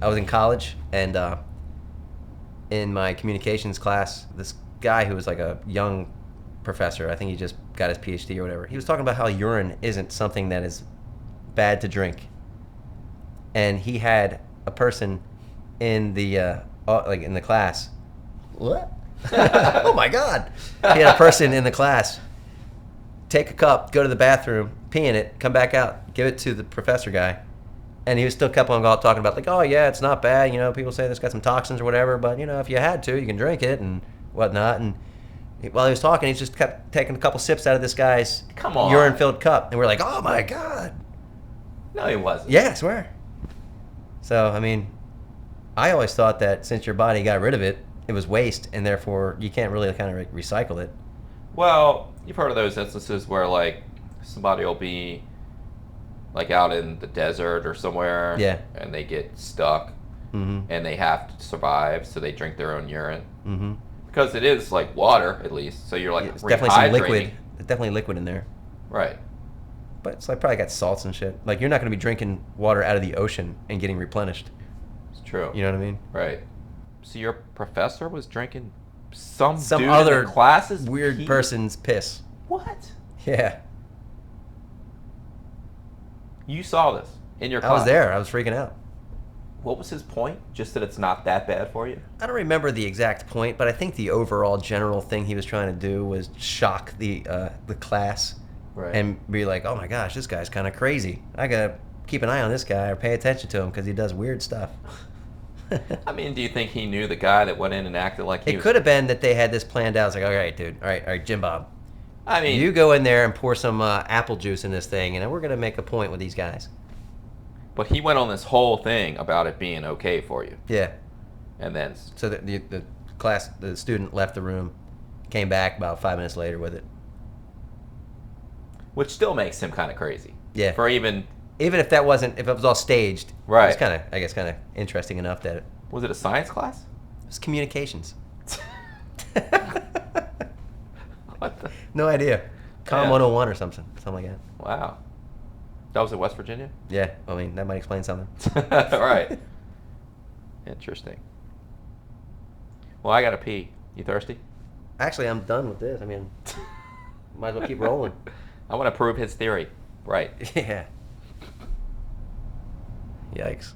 I was in college, and in my communications class, this guy who was like a young professor, I think he just got his PhD or whatever, he was talking about how urine isn't something that is bad to drink. And he had a person in the like in the class. What? Oh my God! He had a person in the class take a cup, go to the bathroom, pee in it, come back out, give it to the professor guy, and he was still kept on talking about like, oh yeah, it's not bad. You know, people say it's got some toxins or whatever, but you know, if you had to, you can drink it and whatnot. And while he was talking, he just kept taking a couple sips out of this guy's urine-filled cup, and we're like, oh my God! No, he wasn't. Yeah, I swear. So I mean, I always thought that since your body got rid of it, it was waste, and therefore you can't really kind of recycle it. Well, you've heard of those instances where like somebody will be like out in the desert or somewhere, Yeah. and they get stuck, Mm-hmm. and they have to survive, so they drink their own urine. Mm-hmm. Because it is like water, at least, so you're like It's definitely some liquid. rehydrating. There's definitely liquid in there. Right. But it's like probably got salts and shit. Like you're not going to be drinking water out of the ocean and getting replenished. It's true. You know what I mean? Right. So your professor was drinking some dude other in the classes weird person's piss. What? Yeah. You saw this in your class. I was there. I was freaking out. What was his point? Just that it's not that bad for you? I don't remember the exact point, but I think the overall general thing he was trying to do was shock the class, Right. and be like, "Oh my gosh, this guy's kind of crazy. I gotta keep an eye on this guy or pay attention to him because he does weird stuff." I mean, do you think he knew the guy that went in and acted like he It was... could have been that they had this planned out. It's like, all right, dude, all right, Jim Bob. I mean... You go in there and pour some apple juice in this thing, and we're going to make a point with these guys. But he went on this whole thing about it being okay for you. Yeah. And then... So the student left the room, came back about 5 minutes later with it. Which still makes him kind of crazy. Yeah. For even... Even if that wasn't, if it was all staged, Right. It's kind of, I guess, kind of interesting enough that it Was it a science class? was communications. What the... No idea. Com Yeah. 101 or something like that. Wow. That was in West Virginia? Yeah, I mean, that might explain something. Right. Interesting. Well, I gotta pee. You thirsty? Actually, I'm done with this. I mean, might as well keep rolling. I want to prove his theory. Right. Yeah. Yikes.